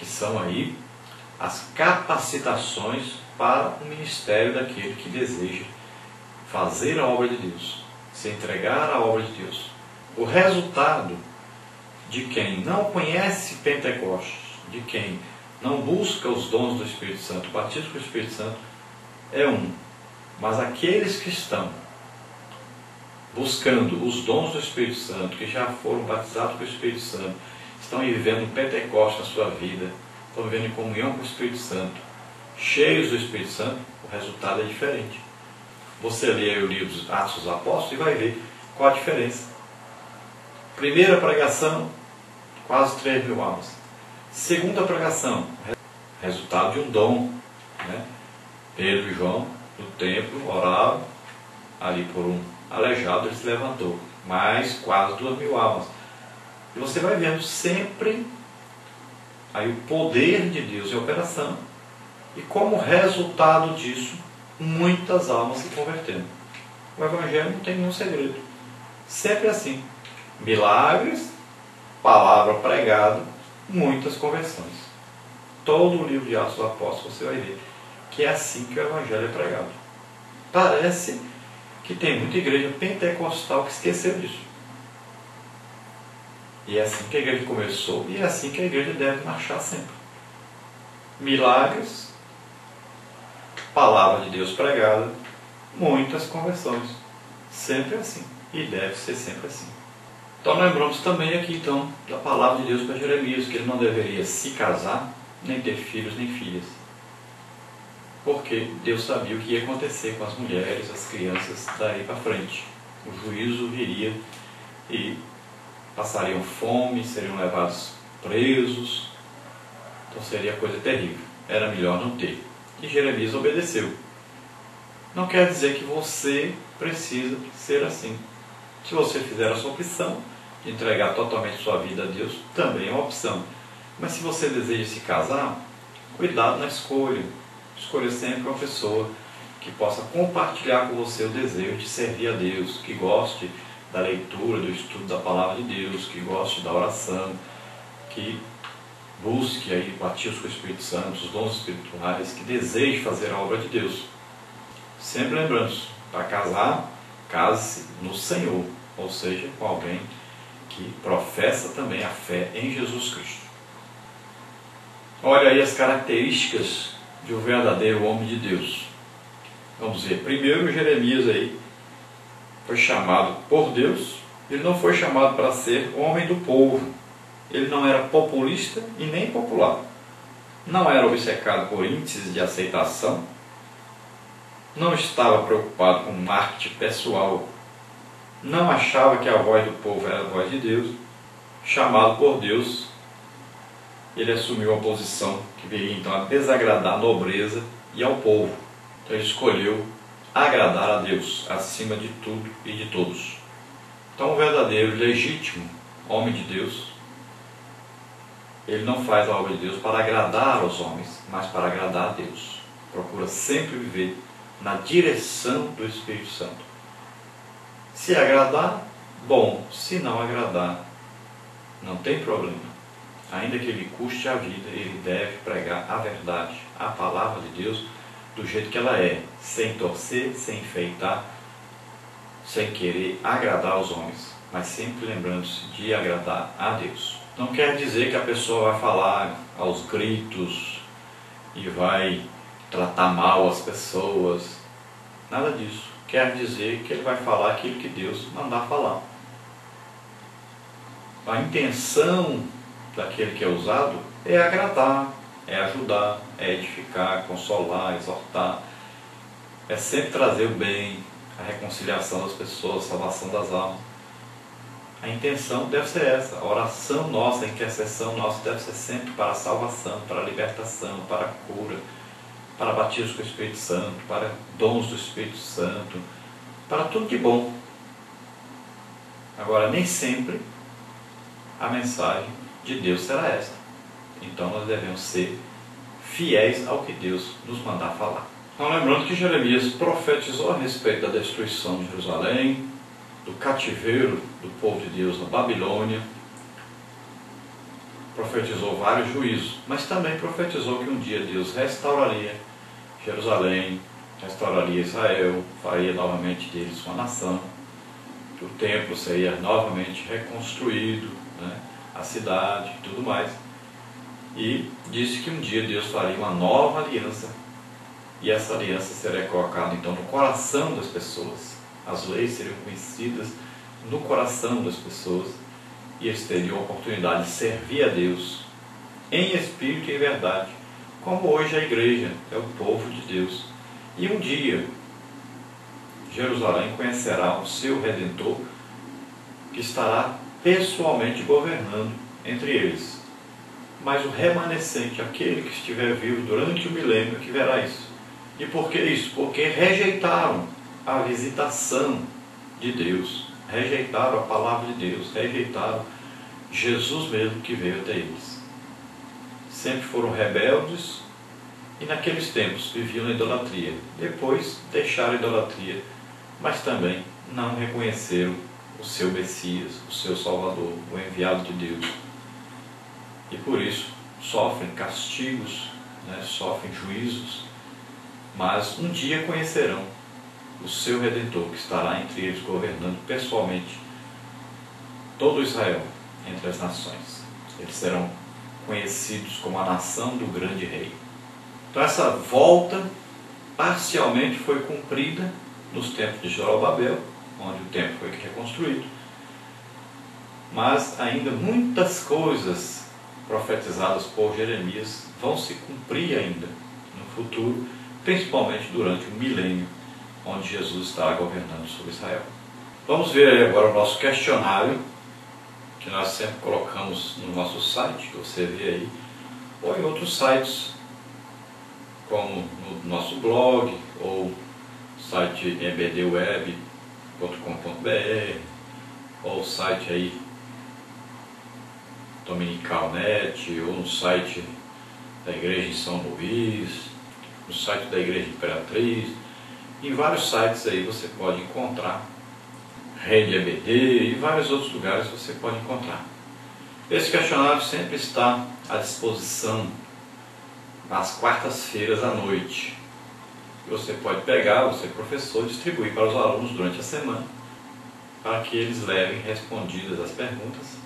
que são aí as capacitações para o ministério daquele que deseja fazer a obra de Deus, se entregar à obra de Deus. O resultado de quem não conhece Pentecostes, de quem não busca os dons do Espírito Santo, o batismo com o Espírito Santo é um. Mas aqueles que estão buscando os dons do Espírito Santo, que já foram batizados com o Espírito Santo, estão vivendo um Pentecostes na sua vida, estão vivendo em comunhão com o Espírito Santo, cheios do Espírito Santo, o resultado é diferente. Você lê aí o livro dos Atos dos Apóstolos e vai ver qual a diferença. Primeira pregação, quase 3.000 almas. Segunda pregação, resultado de um dom, né? Pedro e João, no templo, oravam, ali por um aleijado, ele se levantou. Mais quase 2.000 almas. E você vai vendo sempre aí o poder de Deus em operação. E como resultado disso, muitas almas se convertendo. O Evangelho não tem nenhum segredo. Sempre assim. Milagres, palavra pregada, muitas conversões. Todo o livro de Atos dos Apóstolos você vai ver que é assim que o Evangelho é pregado. Parece que tem muita igreja pentecostal que esqueceu disso. E é assim que a igreja começou e é assim que a igreja deve marchar sempre. Milagres, palavra de Deus pregada, muitas conversões. Sempre assim. E deve ser sempre assim. Então lembramos também aqui então da palavra de Deus para Jeremias, que ele não deveria se casar, nem ter filhos nem filhas. Porque Deus sabia o que ia acontecer com as mulheres, as crianças daí para frente. O juízo viria e passariam fome, seriam levados presos. Então seria coisa terrível. Era melhor não ter. E Jeremias obedeceu. Não quer dizer que você precisa ser assim. Se você fizer a sua opção de entregar totalmente sua vida a Deus, também é uma opção. Mas se você deseja se casar, cuidado na escolha. Escolha sempre uma pessoa que possa compartilhar com você o desejo de servir a Deus, que goste da leitura, do estudo da palavra de Deus, que goste da oração, que busque aí batismo com o Espírito Santo, os dons espirituais, que deseje fazer a obra de Deus. Sempre lembrando, para casar, case-se no Senhor, ou seja, com alguém que professa também a fé em Jesus Cristo. Olha aí as características de um verdadeiro homem de Deus. Vamos ver, primeiro Jeremias aí foi chamado por Deus, ele não foi chamado para ser homem do povo, ele não era populista e nem popular, não era obcecado por índices de aceitação, não estava preocupado com marketing pessoal, não achava que a voz do povo era a voz de Deus. Chamado por Deus, ele assumiu uma posição que viria então a desagradar a nobreza e ao povo. Então ele escolheu agradar a Deus acima de tudo e de todos. Então o verdadeiro, legítimo homem de Deus, ele não faz a obra de Deus para agradar aos homens, mas para agradar a Deus. Procura sempre viver na direção do Espírito Santo. Se agradar, bom. Se não agradar, não tem problema. Ainda que ele custe a vida, ele deve pregar a verdade, a palavra de Deus, do jeito que ela é, sem torcer, sem enfeitar, sem querer agradar aos homens, mas sempre lembrando-se de agradar a Deus. Não quer dizer que a pessoa vai falar aos gritos e vai tratar mal as pessoas, nada disso. Quer dizer que ele vai falar aquilo que Deus mandar falar. A intenção daquele que é usado é agradar, é ajudar, é edificar, consolar, exortar, é sempre trazer o bem, a reconciliação das pessoas, a salvação das almas. A intenção deve ser essa, a oração nossa, a intercessão nossa deve ser sempre para a salvação, para a libertação, para a cura, para batismo com o Espírito Santo, para dons do Espírito Santo, para tudo de bom. Agora, nem sempre a mensagem de Deus será esta. Então nós devemos ser fiéis ao que Deus nos mandar falar. Então lembrando que Jeremias profetizou a respeito da destruição de Jerusalém, do cativeiro do povo de Deus na Babilônia, profetizou vários juízos, mas também profetizou que um dia Deus restauraria Jerusalém, restauraria Israel, faria novamente deles uma nação, que o templo seria novamente reconstruído, né, a cidade e tudo mais. E disse que um dia Deus faria uma nova aliança, e essa aliança seria colocada então no coração das pessoas. As leis seriam conhecidas no coração das pessoas, e eles teriam a oportunidade de servir a Deus em espírito e em verdade, como hoje a igreja é o povo de Deus. E um dia Jerusalém conhecerá o seu Redentor, que estará pessoalmente governando entre eles. Mas o remanescente, aquele que estiver vivo durante o milênio, que verá isso. E por que isso? Porque rejeitaram a visitação de Deus, rejeitaram a palavra de Deus, rejeitaram Jesus mesmo que veio até eles. Sempre foram rebeldes e naqueles tempos viviam na idolatria. Depois deixaram a idolatria, mas também não reconheceram o seu Messias, o seu Salvador, o enviado de Deus. E por isso sofrem castigos, né, sofrem juízos, mas um dia conhecerão o seu Redentor, que estará entre eles governando pessoalmente todo Israel entre as nações. Eles serão conhecidos como a nação do grande rei. Então essa volta parcialmente foi cumprida nos tempos de Zorobabel, onde o templo foi reconstruído, mas ainda muitas coisas profetizadas por Jeremias vão se cumprir ainda no futuro, principalmente durante o milênio, onde Jesus estará governando sobre Israel. Vamos ver aí agora o nosso questionário, que nós sempre colocamos no nosso site, que você vê aí, ou em outros sites, como no nosso blog, ou site ebdweb.com.br, ou o site aí Dominicalnet, ou no site da Igreja em São Luís, no site da Igreja Imperatriz. Em vários sites aí você pode encontrar, Rede EBD e vários outros lugares você pode encontrar. Esse questionário sempre está à disposição às quartas-feiras à noite. Você pode pegar, você professor, distribuir para os alunos durante a semana, para que eles levem respondidas as perguntas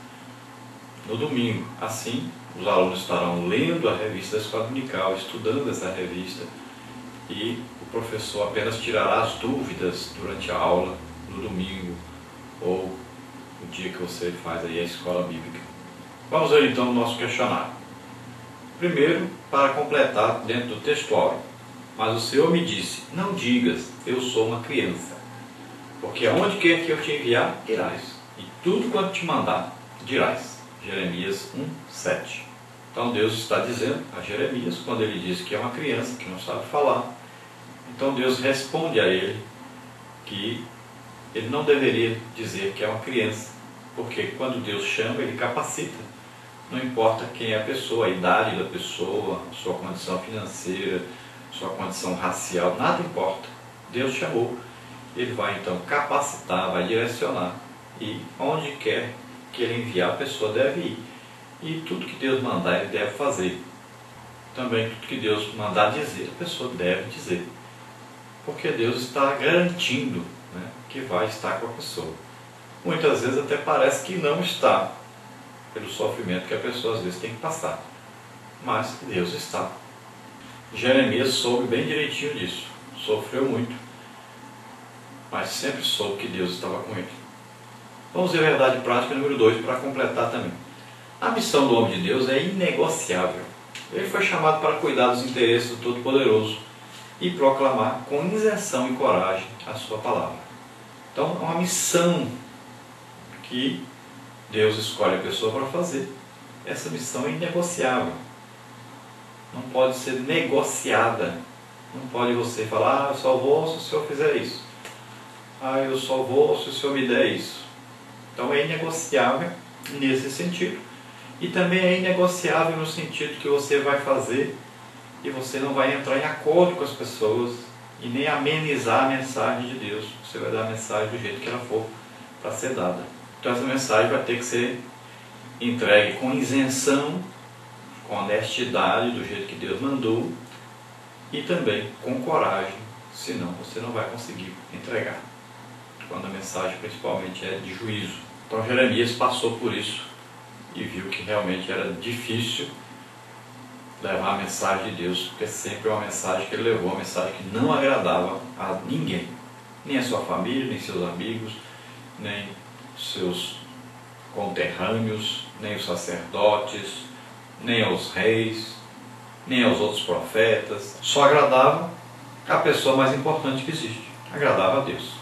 no domingo. Assim, os alunos estarão lendo a revista da Escola Dominical, estudando essa revista, e o professor apenas tirará as dúvidas durante a aula no domingo ou o dia que você faz aí a escola bíblica. Vamos ver então o nosso questionário. Primeiro, para completar dentro do textual. Mas o Senhor me disse, não digas, eu sou uma criança, porque aonde quer que eu te enviar, irás, e tudo quanto te mandar, dirás. Jeremias 1:7. Então Deus está dizendo a Jeremias, quando ele diz que é uma criança, que não sabe falar, então Deus responde a ele que ele não deveria dizer que é uma criança, porque quando Deus chama, ele capacita. Não importa quem é a pessoa, a idade da pessoa, sua condição financeira, sua condição racial, nada importa. Deus chamou, ele vai então capacitar, vai direcionar, e onde quer que ele enviar, a pessoa deve ir. E tudo que Deus mandar, ele deve fazer. Também tudo que Deus mandar dizer, a pessoa deve dizer. Porque Deus está garantindo, né, que vai estar com a pessoa. Muitas vezes até parece que não está, pelo sofrimento que a pessoa às vezes tem que passar. Mas Deus está. Jeremias soube bem direitinho disso. Sofreu muito, mas sempre soube que Deus estava com ele. Vamos ver a verdade prática número 2 para completar também. A missão do homem de Deus é inegociável. Ele foi chamado para cuidar dos interesses do Todo-Poderoso e proclamar com isenção e coragem a sua palavra. Então é uma missão que Deus escolhe a pessoa para fazer. Essa missão é inegociável. Não pode ser negociada. Não pode você falar, eu só vou se o senhor fizer isso. Eu só vou se o senhor me der isso. Então é inegociável nesse sentido. E também é inegociável no sentido que você vai fazer e você não vai entrar em acordo com as pessoas e nem amenizar a mensagem de Deus. Você vai dar a mensagem do jeito que ela for para ser dada. Então essa mensagem vai ter que ser entregue com isenção, com honestidade, do jeito que Deus mandou, e também com coragem, senão você não vai conseguir entregar, quando a mensagem principalmente é de juízo. Então Jeremias passou por isso e viu que realmente era difícil levar a mensagem de Deus, porque sempre é uma mensagem que ele levou, uma mensagem que não agradava a ninguém, nem a sua família, nem seus amigos, nem seus conterrâneos, nem os sacerdotes, nem aos reis, nem aos outros profetas. Só agradava a pessoa mais importante que existe, agradava a Deus.